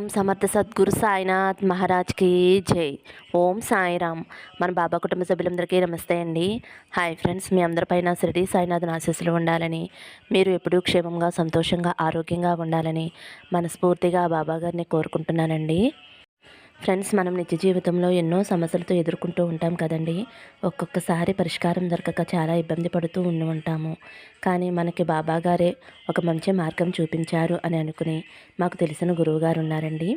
ఓం సమర్థ సద్గురు సాయినాథ్ మహారాజ్కి జై. ఓం సాయిరామ్. మన బాబా కుటుంబ సభ్యులందరికీ నమస్తే అండి. హాయ్ ఫ్రెండ్స్, మీ అందరిపైన షిరిడి సాయినాథ్ ఆశీస్సులు ఉండాలని, మీరు ఎప్పుడూ క్షేమంగా సంతోషంగా ఆరోగ్యంగా ఉండాలని మనస్ఫూర్తిగా బాబా గారిని కోరుకుంటున్నానండి. ఫ్రెండ్స్, మనం నిత్య జీవితంలో ఎన్నో సమస్యలతో ఎదుర్కొంటూ ఉంటాం కదండి. ఒక్కొక్కసారి పరిష్కారం దొరకక చాలా ఇబ్బంది పడుతూ ఉంటాము. కానీ మనకి బాబా గారే ఒక మంచి మార్గం చూపించారు అని అనుకుని మాకు తెలిసిన గురువుగారు ఉన్నారండి.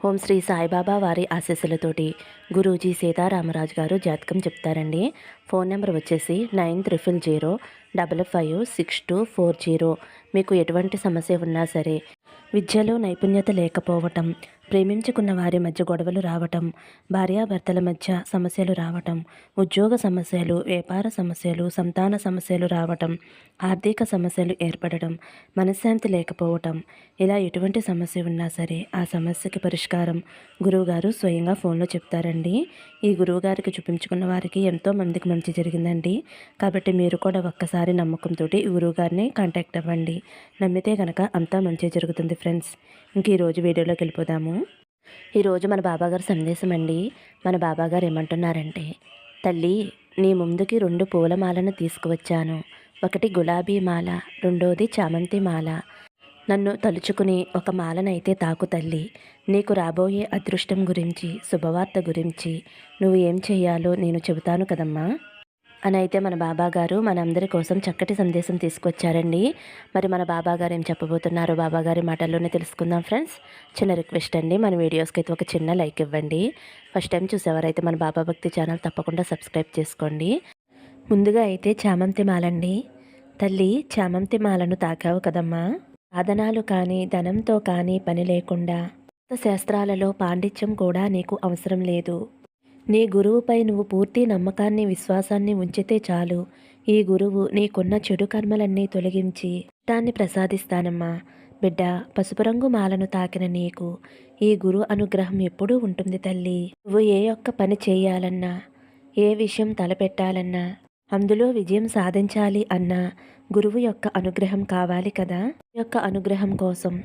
ఓం శ్రీ సాయిబాబా వారి ఆశీస్సులతోటి గురూజీ సీతారామరాజు గారు జాతకం చెప్తారండి. ఫోన్ నెంబర్ వచ్చేసి 9300556240. మీకు ఎటువంటి సమస్య ఉన్నా సరే, విద్యలో నైపుణ్యత లేకపోవటం, ప్రేమించుకున్న వారి మధ్య గొడవలు రావటం, భార్యాభర్తల మధ్య సమస్యలు రావటం, ఉద్యోగ సమస్యలు, వ్యాపార సమస్యలు, సంతాన సమస్యలు రావటం, ఆర్థిక సమస్యలు ఏర్పడటం, మనశ్శాంతి లేకపోవటం, ఇలా ఎటువంటి సమస్య ఉన్నా సరే ఆ సమస్యకి పరిష్కారం గురువుగారు స్వయంగా ఫోన్లో చెప్తారండి. ఈ గురువుగారికి చూపించుకున్న వారికి ఎంతో మందికి మంచి జరిగిందండి. కాబట్టి మీరు కూడా ఒక్కసారి నమ్మకంతో ఈ గురువుగారిని కాంటాక్ట్ అవ్వండి. నమ్మితే కనుక అంతా మంచి జరుగుతుంది ఫ్రెండ్స్. ఇంక ఈరోజు వీడియోలోకి వెళ్ళిపోదాము. ఈరోజు మన బాబాగారు సందేశం అండి. మన బాబాగారు ఏమంటున్నారంటే, తల్లి, నీ ముందుకి 2 పూలమాలను తీసుకువచ్చాను. ఒకటి గులాబీ మాల, రెండోది చామంతి మాల. నన్ను తలుచుకుని ఒక మాలనైతే తాకు తల్లి. నీకు రాబోయే అదృష్టం గురించి, శుభవార్త గురించి నువ్వు ఏం చెయ్యాలో నేను చెబుతాను కదమ్మా అని అయితే మన బాబాగారు మనందరి కోసం చక్కటి సందేశం తీసుకొచ్చారండి. మరి మన బాబాగారు ఏం చెప్పబోతున్నారో బాబాగారి మాటల్లోనే తెలుసుకుందాం ఫ్రెండ్స్. చిన్న రిక్వెస్ట్ అండి, మన వీడియోస్కి అయితే ఒక చిన్న లైక్ ఇవ్వండి. ఫస్ట్ టైం చూసేవారైతే మన బాబా భక్తి ఛానల్ తప్పకుండా సబ్స్క్రైబ్ చేసుకోండి. ముందుగా అయితే చామంతి మాలండి. తల్లి, చామంతి మాలను తాకావు కదమ్మా. సాధనాలు కానీ ధనంతో కానీ పని లేకుండా, శాస్త్రాలలో పాండిత్యం కూడా నీకు అవసరం లేదు. నీ గురువుపై నువ్వు పూర్తి నమ్మకాన్ని, విశ్వాసాన్ని ఉంచితే చాలు. ఈ గురువు నీకున్న చెడు కర్మలన్నీ తొలగించి ఇష్టాన్ని ప్రసాదిస్తానమ్మా. బిడ్డ, పసుపు రంగు మాలను తాకిన నీకు ఈ గురు అనుగ్రహం ఎప్పుడూ ఉంటుంది తల్లి. నువ్వు ఏ ఒక్క పని చేయాలన్నా, ఏ విషయం తలపెట్టాలన్నా, అందులో విజయం సాధించాలి అన్నా గురువు యొక్క అనుగ్రహం కావాలి కదా. ఈ యొక్క అనుగ్రహం కోసం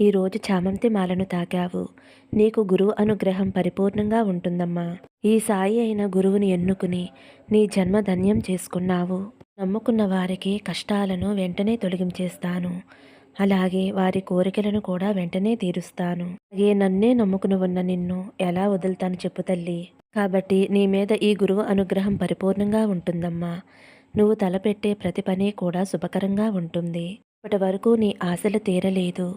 ఈరోజు చామంతి మాలను తాకావు. నీకు గురువు అనుగ్రహం పరిపూర్ణంగా ఉంటుందమ్మా. ఈ సాయి అయిన గురువుని ఎన్నుకుని నీ జన్మ ధన్యం చేసుకున్నావు. నమ్ముకున్న వారికి కష్టాలను వెంటనే తొలగించేస్తాను. అలాగే వారి కోరికలను కూడా వెంటనే తీరుస్తాను. అలాగే నన్నే నమ్ముకుని ఉన్న నిన్ను ఎలా వదులుతాను చెప్పు తల్లి. కాబట్టి నీ మీద ఈ గురువు అనుగ్రహం పరిపూర్ణంగా ఉంటుందమ్మా. నువ్వు తలపెట్టే ప్రతి పని కూడా శుభకరంగా ఉంటుంది. ఇప్పటి వరకు నీ ఆశలు తీరలేదు.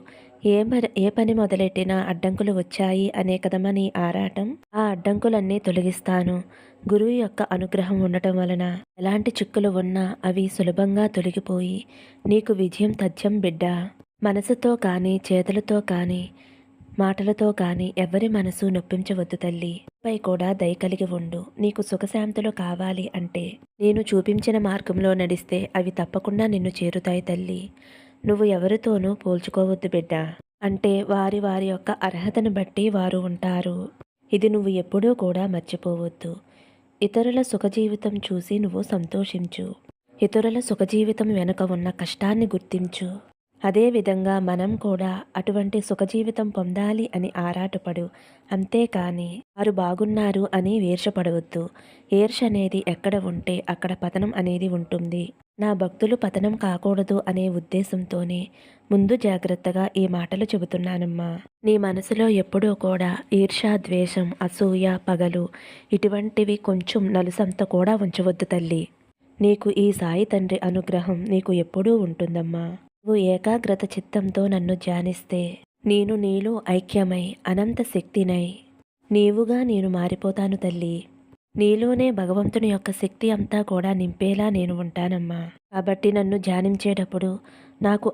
ఏ పని మొదలెట్టినా అడ్డంకులు వచ్చాయి అనే కదమ్మా నీ ఆరాటం. ఆ అడ్డంకులన్నీ తొలగిస్తాను. గురువు యొక్క అనుగ్రహం ఉండటం వలన ఎలాంటి చిక్కులు ఉన్నా అవి సులభంగా తొలగిపోయి నీకు విజయం తథ్యం బిడ్డ. మనసుతో కానీ, చేతులతో కానీ, మాటలతో కానీ ఎవరి మనసు నొప్పించవద్దు తల్లి. పై కూడా దయ కలిగి ఉండు. నీకు సుఖశాంతులు కావాలి అంటే నేను చూపించిన మార్గంలో నడిస్తే అవి తప్పకుండా నిన్ను చేరుతాయి తల్లి. నువ్వు ఎవరితోనూ పోల్చుకోవద్దు బిడ్డ. అంటే వారి వారి యొక్క అర్హతను బట్టి వారు ఉంటారు. ఇది నువ్వు ఎప్పుడూ కూడా మర్చిపోవద్దు. ఇతరుల సుఖజీవితం చూసి నువ్వు సంతోషించు. ఇతరుల సుఖజీవితం వెనుక ఉన్న కష్టాన్ని గుర్తించు. అదేవిధంగా మనం కూడా అటువంటి సుఖజీవితం పొందాలి అని ఆరాటపడు. అంతేకాని వారు బాగున్నారు అని ఈర్షపడవద్దు. ఈర్ష అనేది ఎక్కడ ఉంటే అక్కడ పతనం అనేది ఉంటుంది. నా భక్తులు పతనం కాకూడదు అనే ఉద్దేశంతోనే ముందు జాగ్రత్తగా ఈ మాటలు చెబుతున్నానమ్మా. నీ మనసులో ఎప్పుడూ కూడా ఈర్ష, ద్వేషం, అసూయ, పగలు ఇటువంటివి కొంచెం నలుసంత కూడా ఉంచవద్దు తల్లి. నీకు ఈ సాయి తండ్రి అనుగ్రహం నీకు ఎప్పుడూ ఉంటుందమ్మా. నువ్వు ఏకాగ్రత చిత్తంతో నన్ను ధ్యానిస్తే నేను నీలో ఐక్యమై అనంత శక్తినై నీవుగా నేను మారిపోతాను తల్లి. నీలోనే భగవంతుని యొక్క శక్తి అంతా కూడా నింపేలా నేను ఉంటానమ్మా. కాబట్టి నన్ను ధ్యానించేటప్పుడు నాకు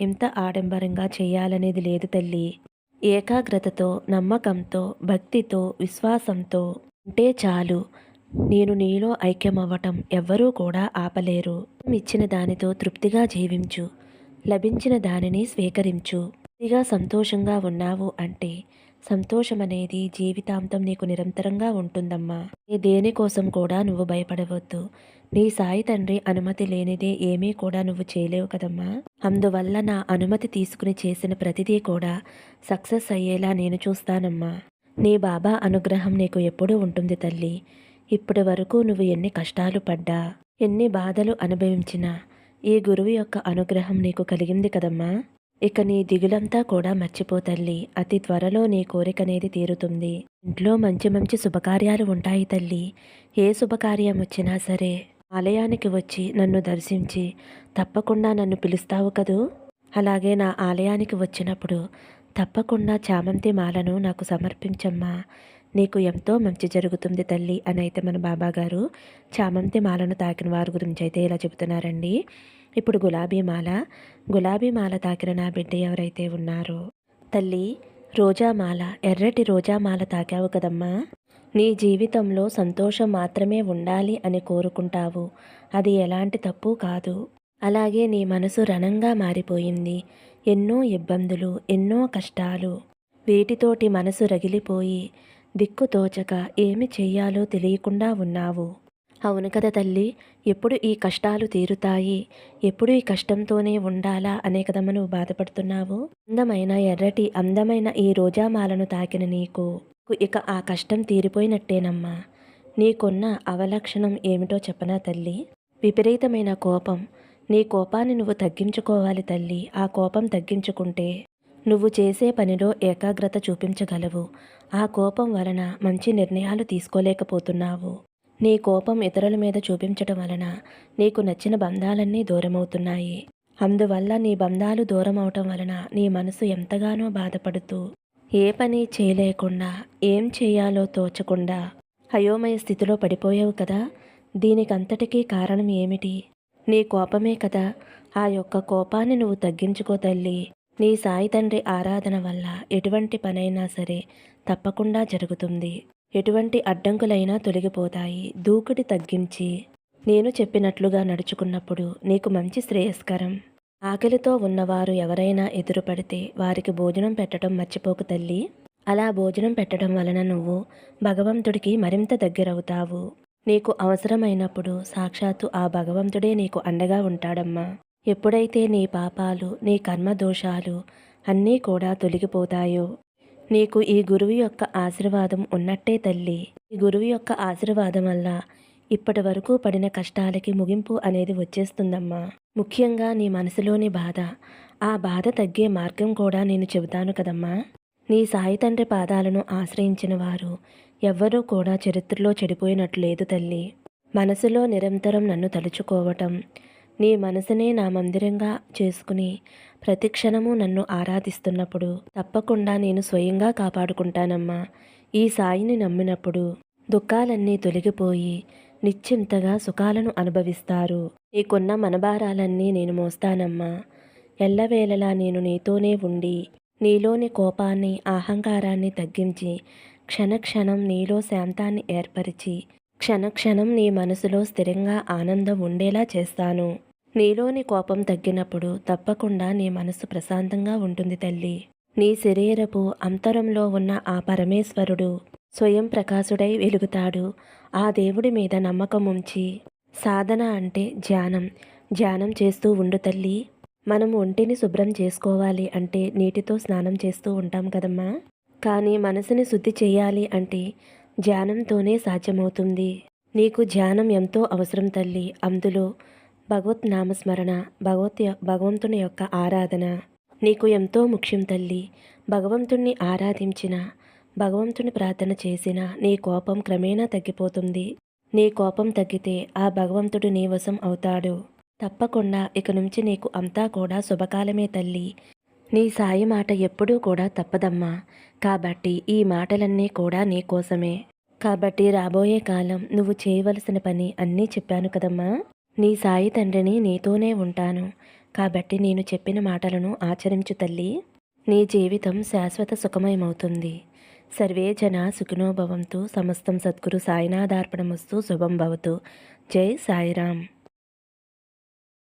ఇంత ఆడంబరంగా చేయాలనేది లేదు తల్లి. ఏకాగ్రతతో, నమ్మకంతో, భక్తితో, విశ్వాసంతో ఉంటే చాలు. నేను నీలో ఐక్యమవ్వటం ఎవ్వరూ కూడా ఆపలేరు. ఇచ్చిన దానితో తృప్తిగా జీవించు. లభించిన దానిని స్వీకరించు. పూర్తిగా సంతోషంగా ఉన్నావు అంటే సంతోషం అనేది జీవితాంతం నీకు నిరంతరంగా ఉంటుందమ్మా. నీ దేనికోసం కూడా నువ్వు భయపడవద్దు. నీ సాయి తండ్రి అనుమతి లేనిదే ఏమీ కూడా నువ్వు చేయలేవు కదమ్మా. అందువల్ల నా అనుమతి తీసుకుని చేసిన ప్రతిదీ కూడా సక్సెస్ అయ్యేలా నేను చూస్తానమ్మా. నీ బాబా అనుగ్రహం నీకు ఎప్పుడూ ఉంటుంది తల్లి. ఇప్పటి వరకు నువ్వు ఎన్ని కష్టాలు పడ్డా, ఎన్ని బాధలు అనుభవించినా ఈ గురువు యొక్క అనుగ్రహం నీకు కలిగింది కదమ్మా. ఇక నీ దిగులంతా కూడా మర్చిపో తల్లి. అతి త్వరలో నీ కోరికనేది తీరుతుంది. ఇంట్లో మంచి మంచి శుభకార్యాలు ఉంటాయి తల్లి. ఏ శుభకార్యం వచ్చినా సరే ఆలయానికి వచ్చి నన్ను దర్శించి తప్పకుండా నన్ను పిలుస్తావు కదూ. అలాగే నా ఆలయానికి వచ్చినప్పుడు తప్పకుండా చామంతి మాలను నాకు సమర్పించమ్మా. నీకు ఎంతో మంచి జరుగుతుంది తల్లి అని అయితే మన బాబాగారు చామంతి మాలను తాకిన వారి గురించి అయితే ఇలా చెబుతున్నారండి. ఇప్పుడు గులాబీ మాల తాకిన నా బిడ్డ ఎవరైతే ఉన్నారో తల్లి, రోజామాల, ఎర్రటి రోజామాల తాకావు కదమ్మా. నీ జీవితంలో సంతోషం మాత్రమే ఉండాలి అని కోరుకుంటావు. అది ఎలాంటి తప్పు కాదు. అలాగే నీ మనసు రణంగా మారిపోయింది. ఎన్నో ఇబ్బందులు, ఎన్నో కష్టాలు, వీటితోటి మనసు రగిలిపోయి దిక్కుతోచక ఏమి చెయ్యాలో తెలియకుండా ఉన్నావు. అవును కదా తల్లి. ఎప్పుడు ఈ కష్టాలు తీరుతాయి, ఎప్పుడు ఈ కష్టంతోనే ఉండాలా అనే కదమ్మ నువ్వు బాధపడుతున్నావు. అందమైన ఈ రోజామాలను తాకిన నీకు ఇక ఆ కష్టం తీరిపోయినట్టేనమ్మా. నీకున్న అవలక్షణం ఏమిటో చెప్పనా తల్లి? విపరీతమైన కోపం. నీ కోపాన్ని నువ్వు తగ్గించుకోవాలి తల్లి. ఆ కోపం తగ్గించుకుంటే నువ్వు చేసే పనిలో ఏకాగ్రత చూపించగలవు. ఆ కోపం వలన మంచి నిర్ణయాలు తీసుకోలేకపోతున్నావు. నీ కోపం ఇతరుల మీద చూపించటం వలన నీకు నచ్చిన బంధాలన్నీ దూరమవుతున్నాయి. అందువల్ల నీ బంధాలు దూరం అవటం వలన నీ మనసు ఎంతగానో బాధపడుతూ ఏ పని చేయలేకుండా, ఏం చేయాలో తోచకుండా అయోమయ స్థితిలో పడిపోయావు కదా. దీనికంతటికీ కారణం ఏమిటి? నీ కోపమే కదా. ఆ యొక్క కోపాన్ని నువ్వు తగ్గించుకో తల్లి. నీ సాయి తండ్రి ఆరాధన వల్ల ఎటువంటి పనైనా సరే తప్పకుండా జరుగుతుంది. ఎటువంటి అడ్డంకులైనా తొలగిపోతాయి. దూకుడు తగ్గించి నేను చెప్పినట్లుగా నడుచుకున్నప్పుడు నీకు మంచి శ్రేయస్కరం. ఆకలితో ఉన్నవారు ఎవరైనా ఎదురుపడితే వారికి భోజనం పెట్టడం మర్చిపోకు తల్లి. అలా భోజనం పెట్టడం వలన నువ్వు భగవంతుడికి మరింత దగ్గరవుతావు. నీకు అవసరమైనప్పుడు సాక్షాత్తు ఆ భగవంతుడే నీకు అండగా ఉంటాడమ్మా. ఎప్పుడైతే నీ పాపాలు, నీ కర్మదోషాలు అన్నీ కూడా తొలగిపోతాయో నీకు ఈ గురువు యొక్క ఆశీర్వాదం ఉన్నట్టే తల్లి. ఈ గురువు యొక్క ఆశీర్వాదం వల్ల ఇప్పటి వరకు పడిన కష్టాలకి ముగింపు అనేది వచ్చేస్తుందమ్మా. ముఖ్యంగా నీ మనసులోని బాధ, ఆ బాధ తగ్గే మార్గం కూడా నేను చెబుతాను కదమ్మా. నీ సాయి తండ్రి పాదాలను ఆశ్రయించిన వారు ఎవ్వరూ కూడా చరిత్రలో చెడిపోయినట్లు లేదు తల్లి. మనసులో నిరంతరం నన్ను తలుచుకోవటం, నీ మనసునే నా మందిరంగా చేసుకుని ప్రతి క్షణము నన్ను ఆరాధిస్తున్నప్పుడు తప్పకుండా నేను స్వయంగా కాపాడుకుంటానమ్మా. ఈ సాయిని నమ్మినప్పుడు దుఃఖాలన్నీ తొలగిపోయి నిశ్చింతగా సుఖాలను అనుభవిస్తారు. నీకున్న మనభారాలన్నీ నేను మోస్తానమ్మా. ఎల్లవేళలా నేను నీతోనే ఉండి నీలోని కోపాన్ని, అహంకారాన్ని తగ్గించి క్షణక్షణం నీలో శాంతాన్ని ఏర్పరిచి క్షణక్షణం నీ మనసులో స్థిరంగా ఆనందం ఉండేలా చేస్తాను. నీలోని కోపం తగ్గినప్పుడు తప్పకుండా నీ మనసు ప్రశాంతంగా ఉంటుంది తల్లి. నీ శరీరపు అంతరంలో ఉన్న ఆ పరమేశ్వరుడు స్వయం ప్రకాశుడై వెలుగుతాడు. ఆ దేవుడి మీద నమ్మకం ఉంచి సాధన అంటే ధ్యానం చేస్తూ ఉండు తల్లి. మనం ఒంటిని శుభ్రం చేసుకోవాలి అంటే నీటితో స్నానం చేస్తూ ఉంటాం కదమ్మా. కానీ మనసుని శుద్ధి చేయాలి అంటే ధ్యానంతోనే సాధ్యమవుతుంది. నీకు ధ్యానం ఎంతో అవసరం తల్లి. అందులో భగవత్ నామస్మరణ, భగవంతుని యొక్క ఆరాధన నీకు ఎంతో ముఖ్యం తల్లి. భగవంతుణ్ణి ఆరాధించిన, భగవంతుని ప్రార్థన చేసిన నీ కోపం క్రమేణా తగ్గిపోతుంది. నీ కోపం తగ్గితే ఆ భగవంతుడు నీ వశం అవుతాడు. తప్పకుండా ఇక నుంచి నీకు అంతా కూడా శుభకాలమే తల్లి. నీ సాయి మాట ఎప్పుడూ కూడా తప్పదమ్మా. కాబట్టి ఈ మాటలన్నీ కూడా నీ కోసమే. కాబట్టి రాబోయే కాలం నువ్వు చేయవలసిన పని అన్నీ చెప్పాను కదమ్మా. నీ సాయి తండ్రిని నీతోనే ఉంటాను. కాబట్టి నేను చెప్పిన మాటలను ఆచరించు తల్లి. నీ జీవితం శాశ్వత సుఖమయమవుతుంది. సర్వే జన సుఖినో భవంతు. సమస్తం సద్గురు సాయినాథార్పణమస్తు. శుభం భవతు. జై సాయిరామ్.